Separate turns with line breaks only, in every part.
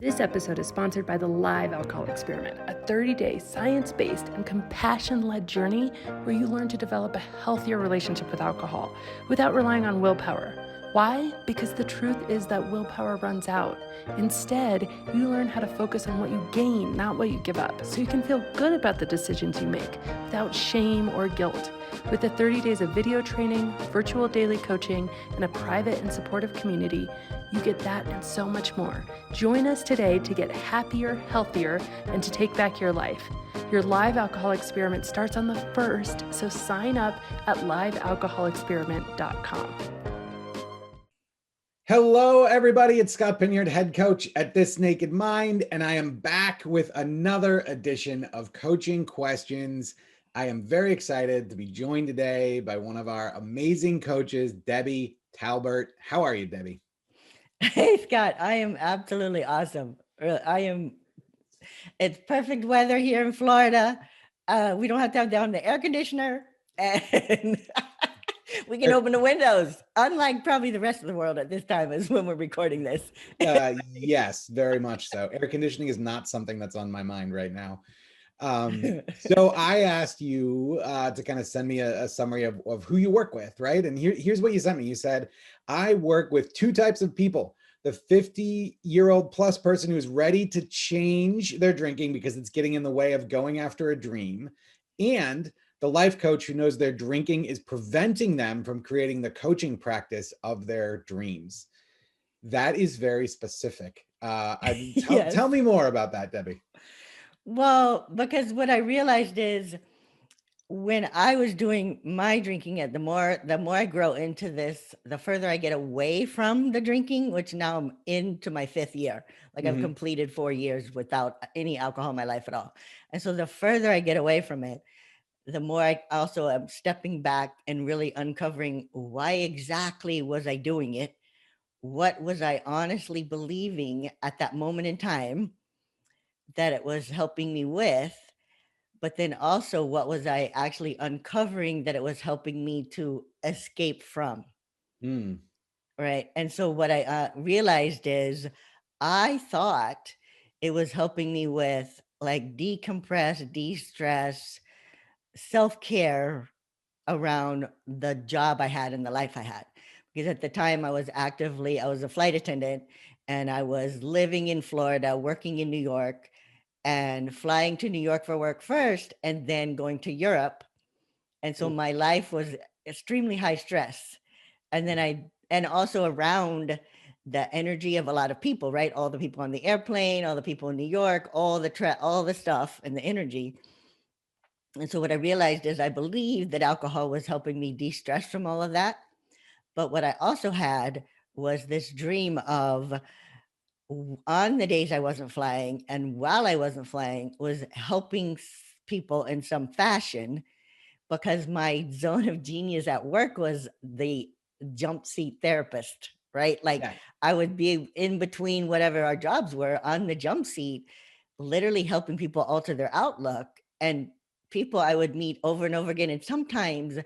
This episode is sponsored by the Live Alcohol Experiment, a 30-day science-based and compassion-led journey where you learn to develop a healthier relationship with alcohol without relying on willpower. Why? Because the truth is that willpower runs out. Instead, you learn how to focus on what you gain, not what you give up, so you can feel good about the decisions you make without shame or guilt. With the 30 days of video training, virtual daily coaching, and a private and supportive community, you get that and so much more. Join us today to get happier, healthier, and to take back your life. Your Live Alcohol Experiment starts on the 1st, so sign up at livealcoholexperiment.com.
Hello, everybody. It's Scott Pinyard, head coach at This Naked Mind, and I am back with another edition of Coaching Questions. I am very excited to be joined today by one of our amazing coaches, Debbie Talbert. How are you, Debbie?
Hey, Scott, I am absolutely awesome. It's perfect weather here in Florida. We don't have to have down the air conditioner and we can open the windows, unlike probably the rest of the world at this time is when we're recording this.
Yes, very much so. Air conditioning is not something that's on my mind right now. So I asked you to kind of send me a summary of who you work with, right? And here's what you sent me. You said, I work with two types of people: the 50-year-old plus person who's ready to change their drinking because it's getting in the way of going after a dream, and the life coach who knows their drinking is preventing them from creating the coaching practice of their dreams. That is very specific.
Yes.
Tell me more about that, Debbie.
Well, because what I realized is when I was doing my drinking, the more I grow into this, the further I get away from the drinking, which now I'm into my 5th year. Like I've completed 4 years without any alcohol in my life at all. And so the further I get away from it, the more I also am stepping back and really uncovering why exactly was I doing it? What was I honestly believing at that moment in time that it was helping me with? But then also, what was I actually uncovering that it was helping me to escape from? Right. And so what I realized is I thought it was helping me with like decompress, de-stress, self-care around the job I had and the life I had. Because at the time I was a flight attendant and I was living in Florida, working in New York, and flying to New York for work first and then going to Europe. And so my life was extremely high stress. And then and also around the energy of a lot of people, right? All the people on the airplane, all the people in New York, all the stuff and the energy. And so what I realized is I believed that alcohol was helping me de-stress from all of that. But what I also had was this dream of on the days I wasn't flying and while I wasn't flying was helping people in some fashion, because my zone of genius at work was the jump seat therapist, right? Like I would be in between whatever our jobs were on the jump seat, literally helping people alter their outlook, and people I would meet over and over again. And sometimes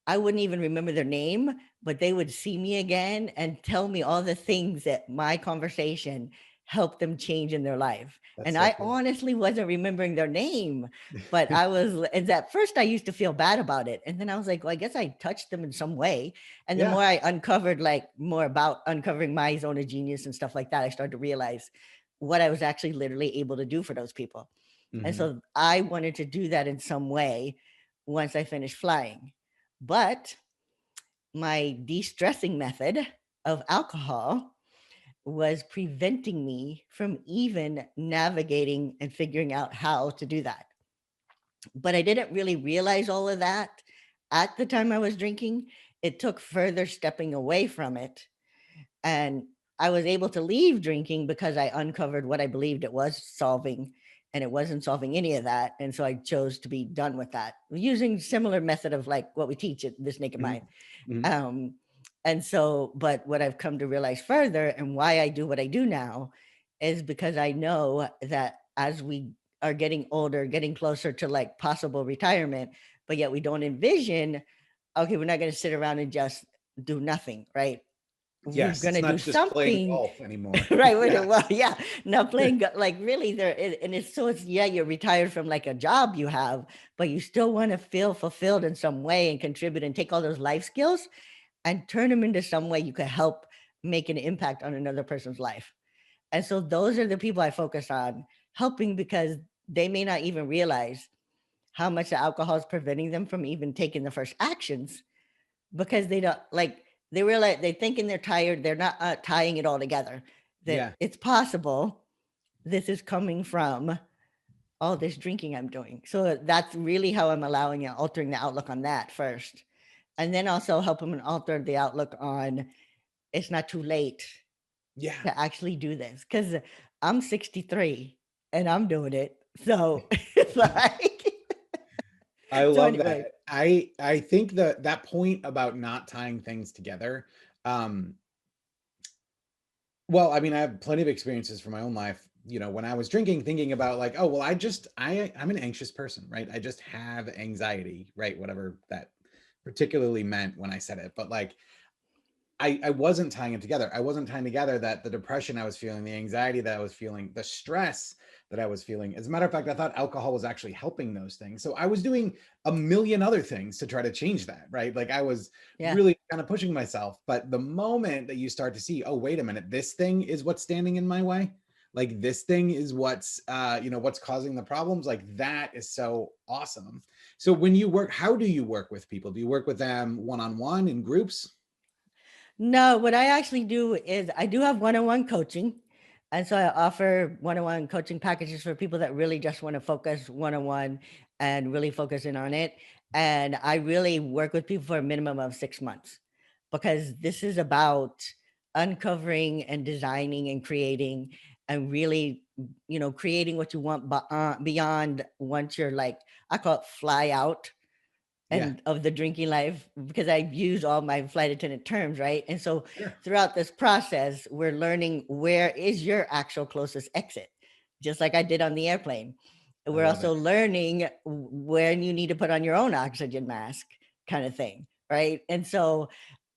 I wouldn't even remember their name, but they would see me again and tell me all the things that my conversation helped them change in their life. And I honestly wasn't remembering their name, but and at first I used to feel bad about it. And then I was like, well, I guess I touched them in some way. And the more I uncovered more about uncovering my zone of genius and stuff like that, I started to realize what I was actually literally able to do for those people. And so I wanted to do that in some way once I finished flying. But my de-stressing method of alcohol was preventing me from even navigating and figuring out how to do that. But I didn't really realize all of that at the time I was drinking. It took further stepping away from it. And I was able to leave drinking because I uncovered what I believed it was solving, and it wasn't solving any of that. And so I chose to be done with that using similar method of like what we teach at This Naked Mind. And so, but what I've come to realize further and why I do what I do now is because I know that as we are getting older, getting closer to like possible retirement, but yet we don't envision, okay, we're not going to sit around and just do nothing, right? we're
Yes, it's
gonna do
not just playing
something.
golf anymore.
Right,
Yeah.
well, yeah, not playing like really there, and it's so it's yeah, you're retired from like a job you have, but you still want to feel fulfilled in some way and contribute and take all those life skills and turn them into some way you could help make an impact on another person's life. And so those are the people I focus on helping, because they may not even realize how much the alcohol is preventing them from even taking the first actions, because they don't like they realize they thinking they're tired, they're not tying it all together, that
Yeah.
it's possible this is coming from all this drinking I'm doing. So that's really how I'm allowing and altering the outlook on that first. And then also help them alter the outlook on it's not too late
Yeah.
to actually do this. Cause I'm 63 and I'm doing it. So it's like,
I
so
love
anyway,
that. I think that that point about not tying things together, um, well, I mean, I have plenty of experiences from my own life, when I was drinking, thinking about like, oh, well, I'm an anxious person, right? I just have anxiety, right? Whatever that particularly meant when I said it. But like I wasn't tying it together. I wasn't tying together that the depression I was feeling, the anxiety that I was feeling, the stress that I was feeling. As a matter of fact, I thought alcohol was actually helping those things. So I was doing a million other things to try to change that, right? Like I was
yeah.
really kind of pushing myself. But the moment that you start to see, oh, wait a minute, this thing is what's standing in my way. Like this thing is what's causing the problems. Like that is so awesome. So when you work, how do you work with people? Do you work with them one-on-one in groups?
No, what I actually do is I do have one-on-one coaching. And so I offer one-on-one coaching packages for people that really just want to focus one-on-one and really focus in on it. And I really work with people for a minimum of 6 months, because this is about uncovering and designing and creating and really, creating what you want beyond once you're like, I call it fly out
Yeah,
and of the drinking life, because I use all my flight attendant terms, right? And so
sure.
throughout this process, we're learning where is your actual closest exit, just like I did on the airplane.
I
We're
love it.
also learning when you need to put on your own oxygen mask, kind of thing, right? And so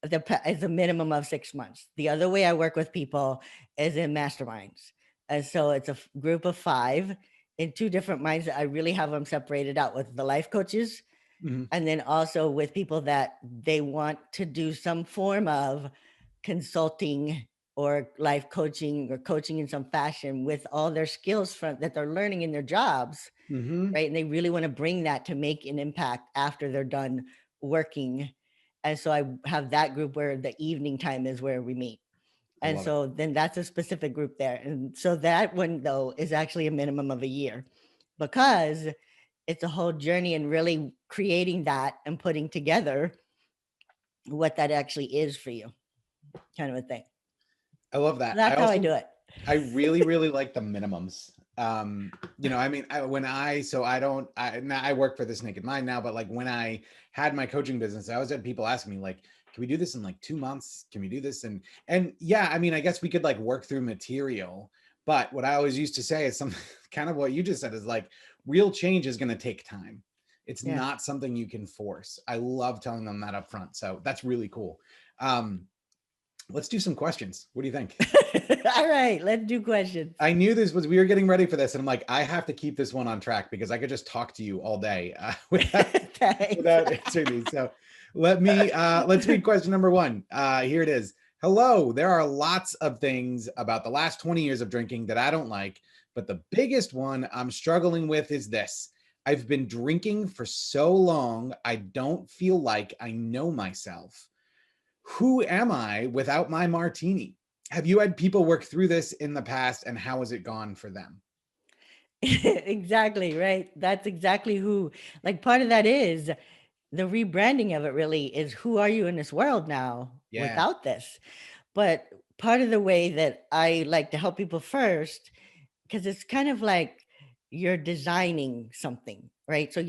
it's a minimum of 6 months. The other way I work with people is in masterminds. And so it's a group of 5 in 2 different minds that I really have them separated out with the life coaches,
Mhm.
and then also with people that they want to do some form of consulting or life coaching or coaching in some fashion with all their skills from that they're learning in their jobs,
Mhm.
right? And they really want to bring that to make an impact after they're done working. And so I have that group where the evening time is where we meet.
I
And
love it.
so then that's a specific group there. And so that one though is actually a minimum of a year, because it's a whole journey and really creating that and putting together what that actually is for you, kind of a thing.
I love
So
that.
that's how I do it.
I really, really like the minimums. I mean, now I work for This Naked Mind now, but like when I had my coaching business, I always had people asking me like, can we do this in like 2 months? Can we do this? And yeah, I mean, I guess we could like work through material, but what I always used to say is something kind of what you just said is like real change is going to take time. It's
Yeah.
not something you can force. I love telling them that up front. So that's really cool. Um, let's do some questions. What do you think?
All right, let's do questions.
I knew we were getting ready for this, and I'm like, I have to keep this one on track because I could just talk to you all day without
Thanks.
answering these. So let's read question number 1. Here it is. Hello, there are lots of things about the last 20 years of drinking that I don't like, but the biggest one I'm struggling with is this. I've been drinking for so long, I don't feel like I know myself. Who am I without my martini? Have you had people work through this in the past, and how has it gone for them?
Exactly, right? That's exactly who, like, part of that is the rebranding of it really is who are you in this world now
Yeah.
without this? But part of the way that I like to help people first, because it's kind of like you're designing something, right? So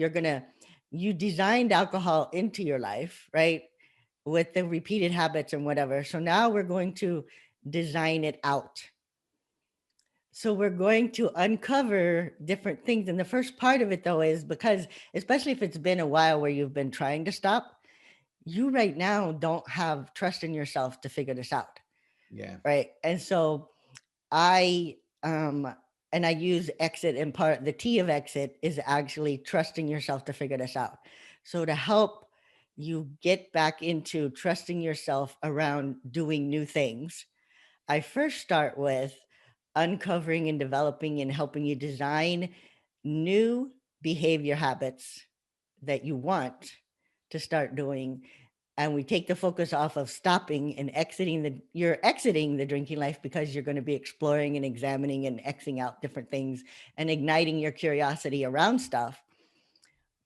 you designed alcohol into your life, right? With the repeated habits and whatever. So now we're going to design it out. So we're going to uncover different things. And the first part of it though is because, especially if it's been a while where you've been trying to stop, you right now don't have trust in yourself to figure this out.
Yeah.
right? And so I and I use exit in part. The T of exit is actually trusting yourself to figure this out. So to help you get back into trusting yourself around doing new things, I first start with uncovering and developing and helping you design new behavior habits that you want to start doing, and we take the focus off of stopping and exiting you're exiting the drinking life because you're going to be exploring and examining and xing out different things and igniting your curiosity around stuff.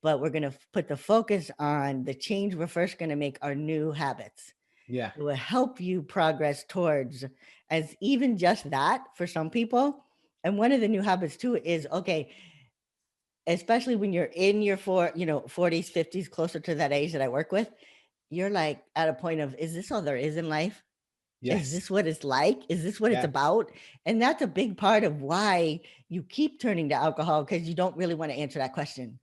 But we're going to put the focus on the change we're first going to make, our new habits.
Yeah.
It will help you progress towards, as even just that for some people. And one of the new habits too is, okay, especially when you're in your 40s, 50s, closer to that age that I work with, you're like at a point of, is this all there is in life? Is
Yes.
this what it's like? Is this what it's
Yeah.
about? And that's a big part of why you keep turning to alcohol, because you don't really want to answer that question.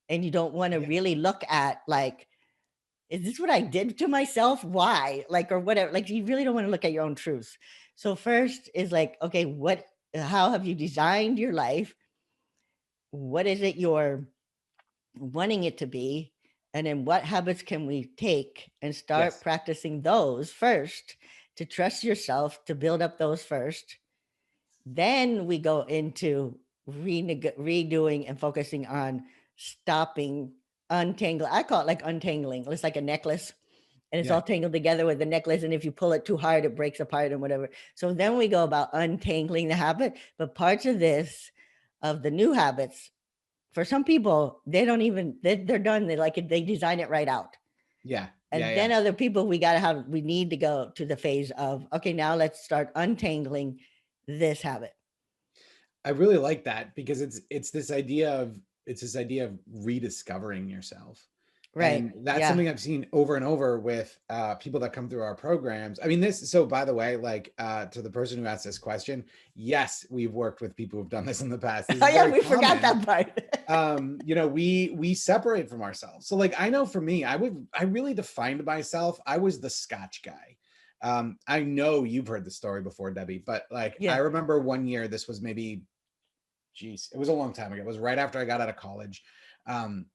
And you don't want to
Yeah.
really look at, like, is this what I did to myself? Why? Like, or whatever. Like, you really don't want to look at your own truths. So first is like, okay, how have you designed your life? What is it you're wanting it to be? And then what habits can we take and start
Yes.
practicing those first, to trust yourself, to build up those first. Then we go into redoing and focusing on stopping, untangle. I call it like untangling. It's like a necklace, and it's
Yeah.
all tangled together with the necklace. And if you pull it too hard, it breaks apart and whatever. So then we go about untangling the habit. But parts of this, of the new habits, for some people, they don't even, they're done. They like it, they design it right out.
Yeah.
And
Yeah.
then
Yeah.
other people, we need to go to the phase of, okay, now let's start untangling this habit.
I really like that because it's this idea of rediscovering yourself.
Right.
And that's
Yeah.
something I've seen over and over with people that come through our programs. I mean, so by the way, like to the person who asked this question, yes, we've worked with people who've done this in the past. This
Oh
is
yeah,
very
we forgot
common.
that part.
We separate from ourselves. So like, I know for me, I really defined myself. I was the Scotch guy. I know you've heard the story before, Debbie, but like, I
Yeah.
remember one year, this was maybe, geez, it was a long time ago. It was right after I got out of college. Um,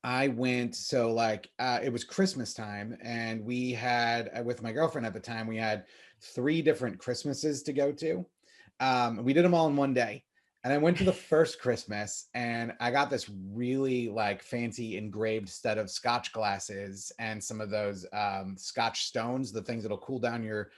I went, so like, it was Christmas time, and we had, with my girlfriend at the time, we had 3 different Christmases to go to. We did them all in one day. And I went to the first Christmas, and I got this really like fancy engraved set of Scotch glasses and some of those Scotch stones, the things that'll cool down your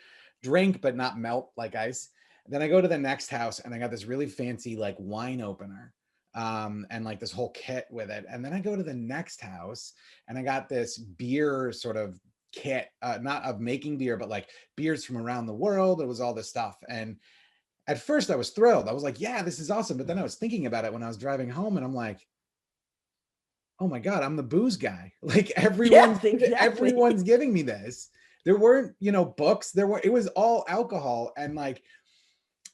drink but not melt like ice. Then I go to the next house, and I got this really fancy like wine opener, and like this whole kit with it. And then I go to the next house, and I got this beer sort of kit, not of making beer, but like beers from around the world. It was all this stuff. And at first I was thrilled. I was like, yeah, this is awesome. But then I was thinking about it when I was driving home, and I'm like, oh my God, I'm the booze guy. Like
Yes, exactly.
everyone's giving me this. There weren't, books. It was all alcohol. And like,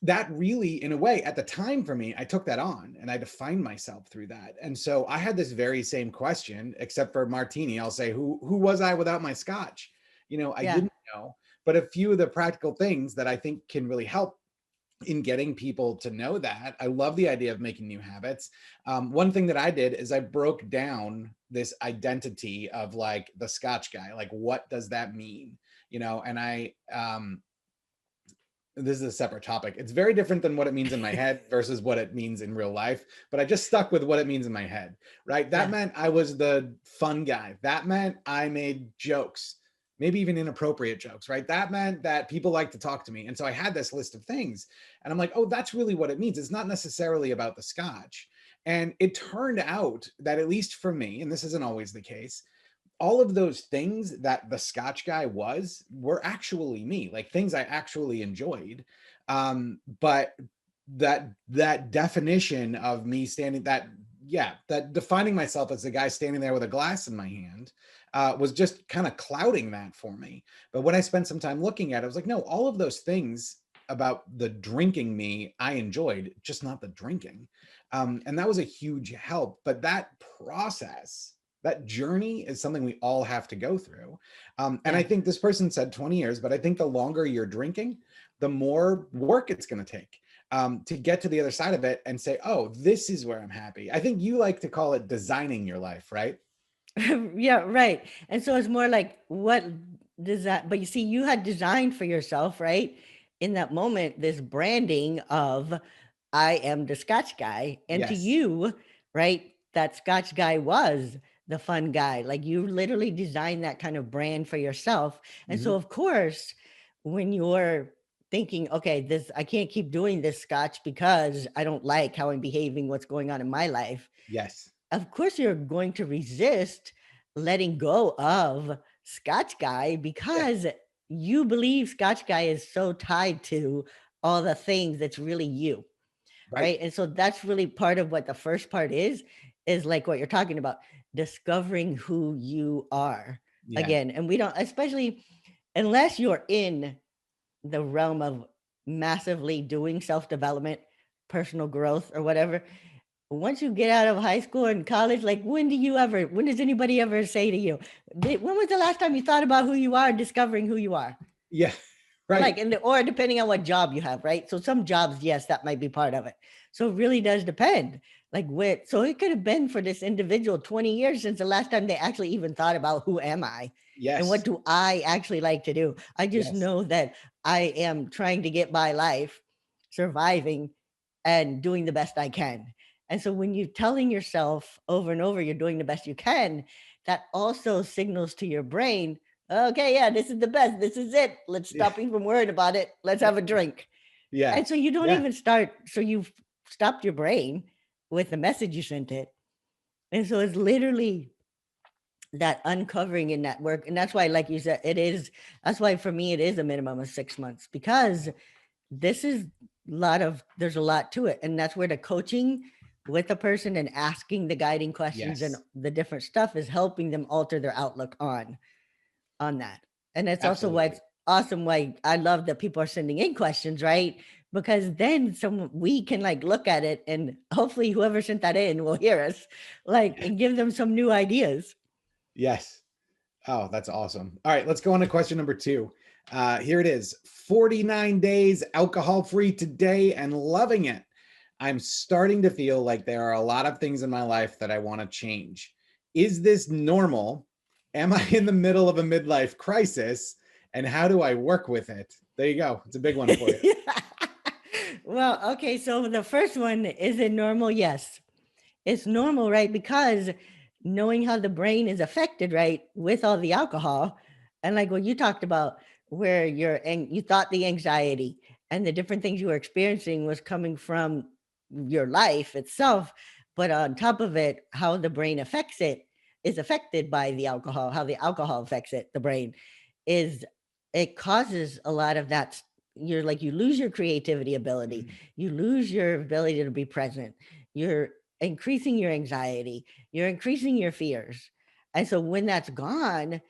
that really, in a way, at the time for me, I took that on and I defined myself through that. And so I had this very same question, except for martini. I'll say, who was I without my Scotch? I
Yeah.
didn't know. But a few of the practical things that I think can really help in getting people to know that. I love the idea of making new habits. One thing that I did is I broke down this identity of like the Scotch guy. Like, what does that mean? And this is a separate topic. It's very different than what it means in my head versus what it means in real life. But I just stuck with what it means in my head, right? That meant I was the fun guy. That meant I made jokes, maybe even inappropriate jokes, right? That meant that people like to talk to me. And so I had this list of things, and I'm like, oh, that's really what it means. It's not necessarily about the Scotch. And it turned out that, at least for me, and this isn't always the case, all of those things that the Scotch guy were actually me, like things I actually enjoyed. But that definition of me that defining myself as the guy standing there with a glass in my hand was just kind of clouding that for me. But when I spent some time looking at it, I was like, no, all of those things about the drinking me, I enjoyed, just not the drinking. And that was a huge help. But that That journey is something we all have to go through. And I
Yeah.
think this person said 20 years, but I think the longer you're drinking, the more work it's going to take to get to the other side of it and say, oh, this is where I'm happy. I think you like to call it designing your life, right?
Yeah, right. And so it's more like what does that, but you see, you had designed for yourself, right? In that moment, this branding of I am the Scotch guy. And to
Yes.
you, right, that Scotch guy was the fun guy. Like you literally designed that kind of brand for yourself. And so
Mhm.
of course, when you're thinking, okay, this I can't keep doing this Scotch because I don't like how I'm behaving, what's going on in my life,
Yes.
of course you're going to resist letting go of Scotch Guy
Yeah.
because you believe Scotch Guy is so tied to all the things that's really you,
Right.
right? And so that's really part of what the first part is like what you're talking about, discovering who you are
Yeah.
again. And we don't, especially unless you're in the realm of massively doing self-development, personal growth or whatever, once you get out of high school and college, like when does anybody ever say to you, when was the last time you thought about who you are, discovering who you are?
Yeah.
Like,
Right.
or depending on what job you have, right? So some jobs, yes, that might be part of it. So it really does depend. Like so it could have been for this individual 20 years since the last time they actually even thought about who am I and what
Yes.
do I actually like to do? I just
Yes.
know that I am trying to get by life, surviving and doing the best I can. And so when you're telling yourself over and over you're doing the best you can, that also signals to your brain, okay, yeah, this is the best. This is it. Let's
Yeah.
stop even worrying about it. Let's have a drink.
Yeah.
And so you don't
Yeah.
even start. So you've stopped your brain with the message you sent it. And so it's literally that uncovering in that work. And that's why, like you said, that's why for me, it is a minimum of 6 months because this is there's a lot to it. And that's where the coaching with a person and asking the guiding questions and
Yes.
the different stuff is helping them alter their outlook on that. And that's also why
Absolutely.
it's awesome. Why I love that people are sending in questions, right? Because then we can like look at it and hopefully whoever sent that in will hear us, like, and give them some new ideas.
Yes. Oh, that's awesome. All right, let's go on to question number 2. Here it is. 49 days alcohol free today and loving it. I'm starting to feel like there are a lot of things in my life that I want to change. Is this normal? Am I in the middle of a midlife crisis? And how do I work with it? There you go. It's a big one for you.
Well, okay. So the first one, is it normal? Yes, it's normal, right? Because knowing how the brain is affected, right, with all the alcohol, and like what you talked about, where you thought the anxiety and the different things you were experiencing was coming from your life itself, but on top of it, how the brain affects it is affected by the alcohol. How the alcohol affects the brain is it causes a lot of that. You're like you lose your creativity ability,
Mhm.
you lose your ability to be present. You're increasing your anxiety, you're increasing your fears. And so when that's gone,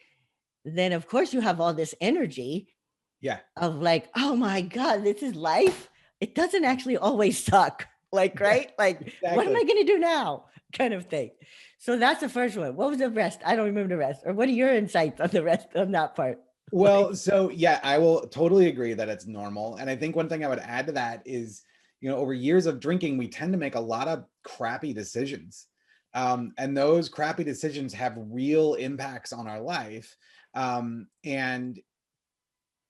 then of course you have all this energy
Yeah,
of like, oh my God, this is life. It doesn't actually always suck. Like,
yeah,
right? Like, what am
exactly.
I going to do now? Kind of thing. So that's the first one. What was the rest? I don't remember the rest. Or what are your insights on the rest on that part? Like,
Well, so yeah, I will totally agree that it's normal. And I think one thing I would add to that is, over years of drinking, we tend to make a lot of crappy decisions. And those crappy decisions have real impacts on our life. And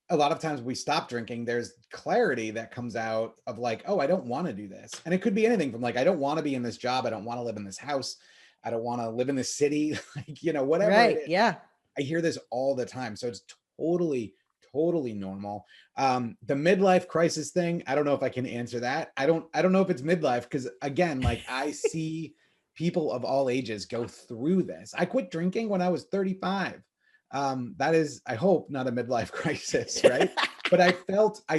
a lot of times we stop drinking, there's clarity that comes out of like, oh, I don't want to do this. And it could be anything from like, I don't want to be in this job. I don't want to live in this house. I don't want to live in this city, like, whatever it
right.
is.
Yeah.
I hear this all the time. So it's totally, totally normal. The midlife crisis thing, I don't know if I can answer that. I don't know if it's midlife because again, like I see people of all ages go through this. I quit drinking when I was 35. That is, I hope, not a midlife crisis, right? But I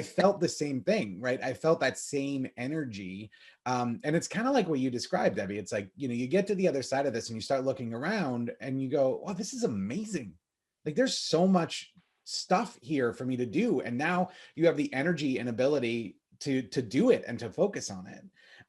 felt the same thing, right? I felt that same energy. And it's kind of like what you described, Debbie. It's like, you get to the other side of this and you start looking around and you go, oh, this is amazing. Like there's so much stuff here for me to do. And now you have the energy and ability to do it and to focus on it.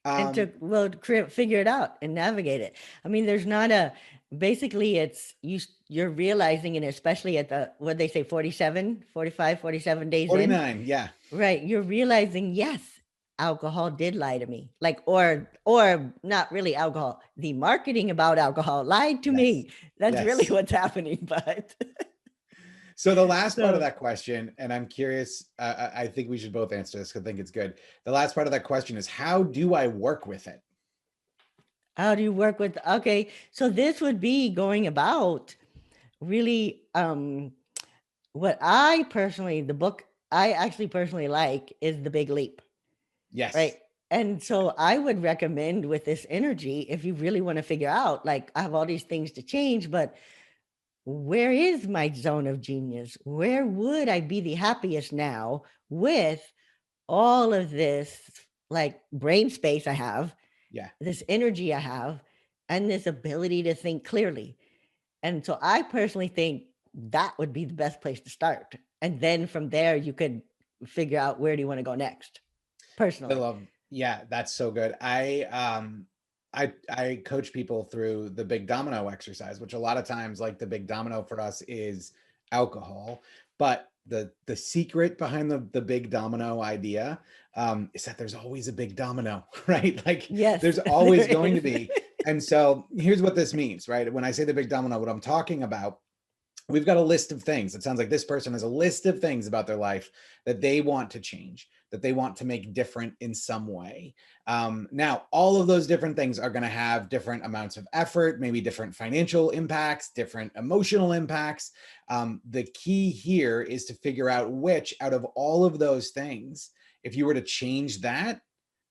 And to figure it out and navigate it. I mean, there's not a basically it's you're realizing, and especially at the what they say 47 45 47 days
49,
in,
yeah.
right, you're realizing, yes, alcohol did lie to me, like, or not really alcohol, the marketing about alcohol lied to
Yes.
me. That's really
Yes.
what's happening. But
so the last part of
so
that question, and I'm curious, I think we should both answer this because I think it's good. The last part of that question is, how do I work with it?
how do you work with, okay, so this would be going about really what I personally, the book I actually personally like is The Big Leap,
Yes.
right? And so I would recommend with this energy, if you really want to figure out, like, I have all these things to change, but where is my zone of genius? Where would I be the happiest now with all of this, like, brain space I have,
Yeah.
this energy I have, and this ability to think clearly? And so I personally think that would be the best place to start. And then from there, you could figure out where do you want to go next,
I
personally.
love, yeah, that's so good. I coach people through the big domino exercise, which a lot of times, like, the big domino for us is alcohol, but the secret behind the big domino idea is that there's always a big domino, right? Like,
Yes,
there's always
there
going to
is.
be. And so here's what this means, right? When I say the big domino, what I'm talking about, we've got a list of things. It sounds like this person has a list of things about their life that they want to change, that they want to make different in some way. Now, all of those different things are going to have different amounts of effort, maybe different financial impacts, different emotional impacts. The key here is to figure out which out of all of those things, if you were to change that,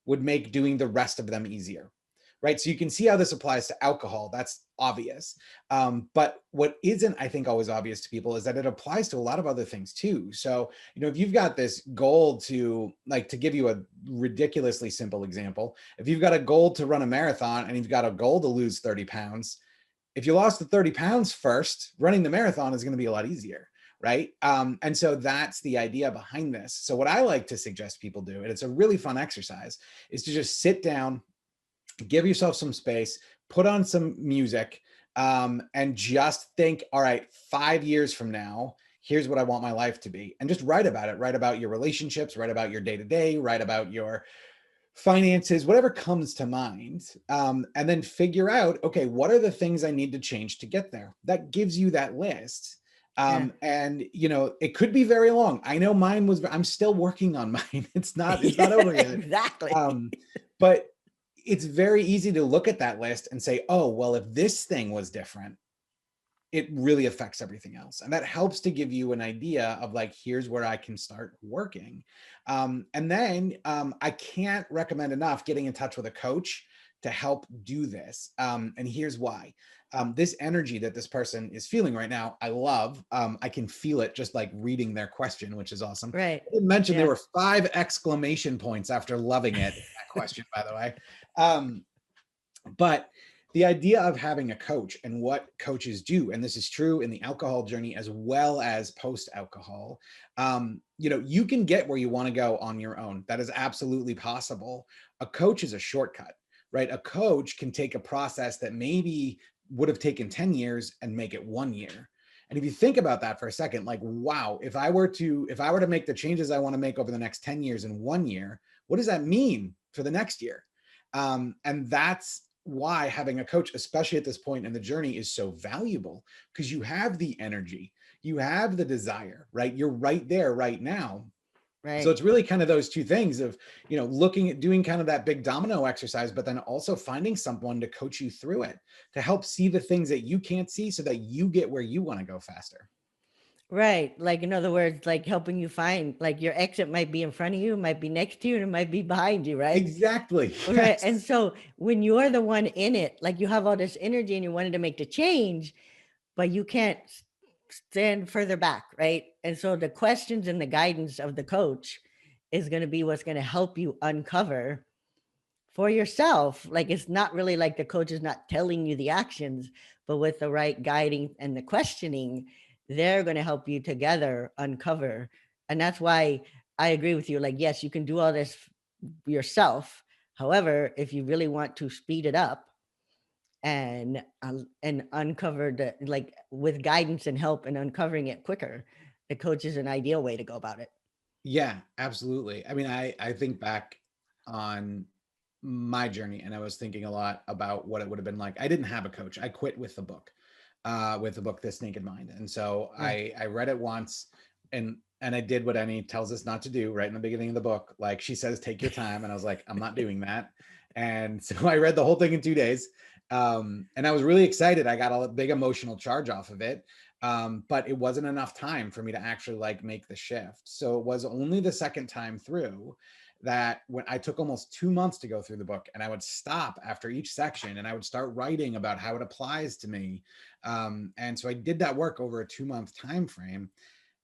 would make doing the rest of them easier. Right. So you can see how this applies to alcohol. That's obvious. But what isn't, I think, always obvious to people is that it applies to a lot of other things too. So, if you've got this goal to, like, to give you a ridiculously simple example, if you've got a goal to run a marathon and you've got a goal to lose 30 pounds, if you lost the 30 pounds first, running the marathon is going to be a lot easier. Right. And so that's the idea behind this. So what I like to suggest people do, and it's a really fun exercise, is to just sit down, give yourself some space, put on some music, and just think, all right, 5 years from now, here's what I want my life to be. And just write about it. Write about your relationships, write about your day-to-day, write about your finances, whatever comes to mind. And then figure out, okay, what are the things I need to change to get there? That gives you that list.
Yeah.
And it could be very long. I know mine was, I'm still working on mine. It's not over yet.
Exactly.
But it's very easy to look at that list and say, oh, well, if this thing was different, it really affects everything else. And that helps to give you an idea of, like, here's where I can start working. And then I can't recommend enough getting in touch with a coach to help do this. And here's why. This energy that this person is feeling right now, I love. I can feel it just, like, reading their question, which is awesome.
Right.
I didn't mention
Yeah.
there were 5 exclamation points after loving it. That question, by the way. But the idea of having a coach and what coaches do, and this is true in the alcohol journey as well as post-alcohol, you can get where you want to go on your own. That is absolutely possible. A coach is a shortcut, right? A coach can take a process that maybe would have taken 10 years and make it 1 year. And if you think about that for a second, like, wow, if I were to make the changes I want to make over the next 10 years in 1 year, what does that mean for the next year? And that's why having a coach, especially at this point in the journey, is so valuable, because you have the energy, you have the desire, right? You're right there right now.
Right.
So it's really kind of those two things of, looking at doing kind of that big domino exercise, but then also finding someone to coach you through it, to help see the things that you can't see so that you get where you want to go faster.
Right. Like, in other words, like, helping you find, like, your exit might be in front of you, might be next to you, and it might be behind you, right?
Exactly.
Right. And
Yes.
so when you're the one in it, like, you have all this energy and you wanted to make the change, but you can't stand further back, right? And so the questions and the guidance of the coach is going to be what's going to help you uncover for yourself. Like, it's not really like the coach is not telling you the actions, but with the right guiding and the questioning, they're going to help you together uncover. And that's why I agree with you. Like, yes, you can do all this yourself. However, if you really want to speed it up and uncover the, like, with guidance and help and uncovering it quicker, the coach is an ideal way to go about it.
Yeah, absolutely. I mean, I think back on my journey, and I was thinking a lot about what it would have been like. I didn't have a coach. I quit with the book, This Naked Mind. And so I read it once, and I did what Annie tells us not to do right in the beginning of the book. Like she says, take your time. And I was like, I'm not doing that. And so I read the whole thing in 2 days. And I was really excited. I got a big emotional charge off of it. But it wasn't enough time for me to actually like make the shift. So it was only the second time through that when I took almost 2 months to go through the book, and I would stop after each section and I would start writing about how it applies to me. And so I did that work over a 2-month time frame.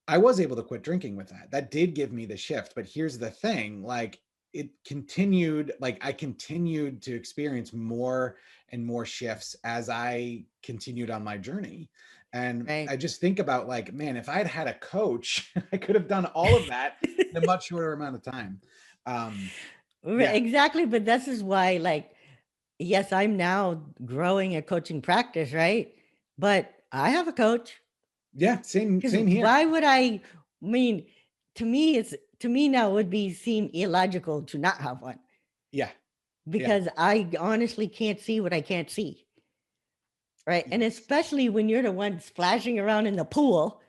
I was able to quit drinking with that. That did give me the shift. But here's the thing, like it continued, like I continued to experience more and more shifts as I continued on my journey. And
Right.
I just think about like, man, if I'd had a coach, I could have done all of that in a much shorter amount of time. Yeah.
Exactly. But this is why, like, yes, I'm now growing a coaching practice, right? But I have a coach.
Yeah, same
Because
here.
why would I mean, to me now it would be seem illogical to not have one,
Yeah.
because I honestly can't see what I can't see. Right. And especially when you're the one splashing around in the pool,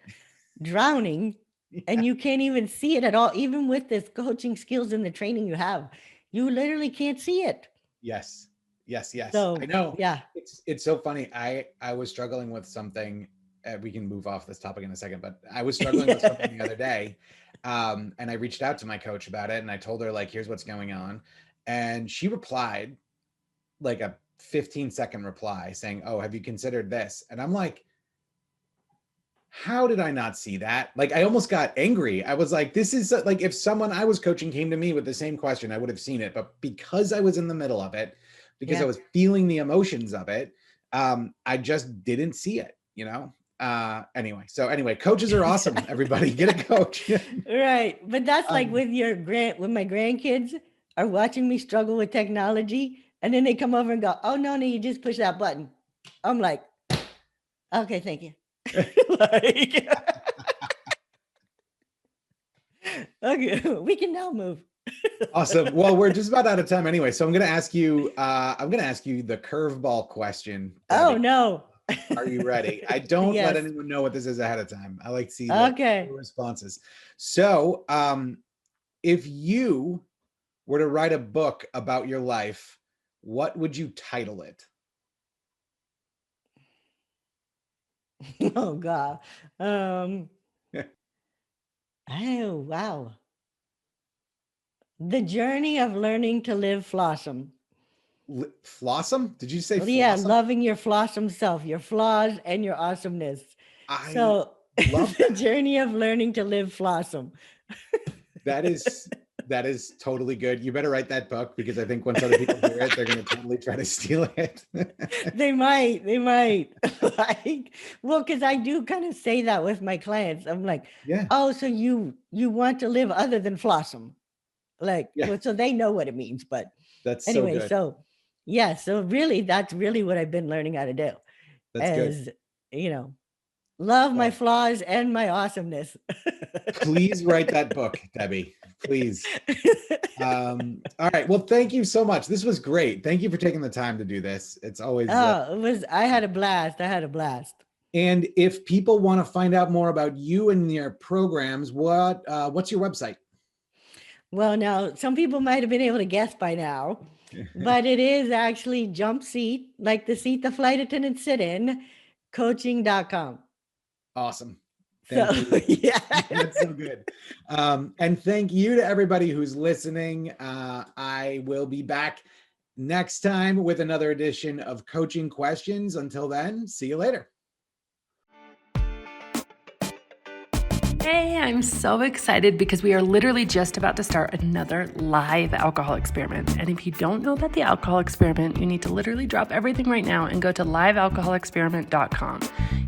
drowning, and you can't even see it at all, even with this coaching skills and the training you have, you literally can't see it.
Yes.
So
I know.
yeah.
It's so funny. I was struggling with something. We can move off this topic in a second, but I was struggling with something the other day. And I reached out to my coach about it, and I told her like, here's what's going on. And she replied like a 15-second reply saying, oh, have you considered this? And I'm like, how did I not see that? Like, I almost got angry. I was like, this is like, if someone I was coaching came to me with the same question, I would have seen it. But because I was in the middle of it, because I was feeling the emotions of it, I just didn't see it, you know? Anyway, coaches are awesome. Everybody get a coach.
Right. But that's like with when my grandkids are watching me struggle with technology, and then they come over and go, oh, no, you just push that button. I'm like, okay, thank you. Like, okay, we can now move.
Awesome. Well, we're just about out of time anyway. So I'm going to ask you the curveball question.
Oh,
Debbie.
no.
Are you ready? I don't
Yes.
let anyone know what this is ahead of time. I like to see the responses. So if you were to write a book about your life, what would you title it?
Oh, God. Oh, wow. The journey of learning to live Flossom.
Flossom? Did you say Flossom?
Yeah, loving your Flossom self, your flaws and your awesomeness. So the journey of learning to live Flossom.
That is totally good. You better write that book, because I think once other people hear it, they're going to totally try to steal it.
They might. Like, well, because I do kind of say that with my clients. I'm like,
yeah.
Oh, so you want to live other than Flossom. Like,
yeah.
Well, so they know what it means, but
that's
anyway,
so good.
So really, that's really what I've been learning how to do.
That's
good. Love my flaws and my awesomeness.
Please write that book, Debbie. Please. All right. Well, thank you so much. This was great. Thank you for taking the time to do this. It's always.
I had a blast.
And if people want to find out more about you and your programs, what's your website?
Well, now some people might have been able to guess by now, but it is actually Jump Seat, like the seat the flight attendants sit in, coaching.com.
Awesome. Thank you. Yeah. That's so good. And thank you to everybody who's listening. I will be back next time with another edition of Coaching Questions. Until then, see you later.
Hey, I'm so excited because we are literally just about to start another live alcohol experiment. And if you don't know about the alcohol experiment, you need to literally drop everything right now and go to livealcoholexperiment.com.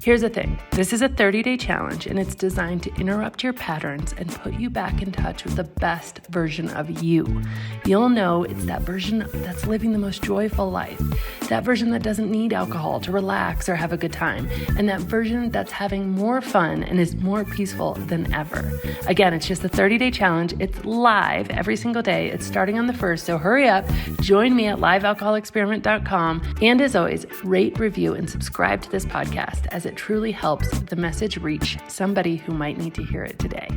Here's the thing. This is a 30-day challenge, and it's designed to interrupt your patterns and put you back in touch with the best version of you. You'll know it's that version that's living the most joyful life, that version that doesn't need alcohol to relax or have a good time, and that version that's having more fun and is more peaceful than ever. Again, it's just a 30-day challenge. It's live every single day. It's starting on the 1st, so hurry up. Join me at livealcoholexperiment.com. And as always, rate, review, and subscribe to this podcast as it truly helps the message reach somebody who might need to hear it today.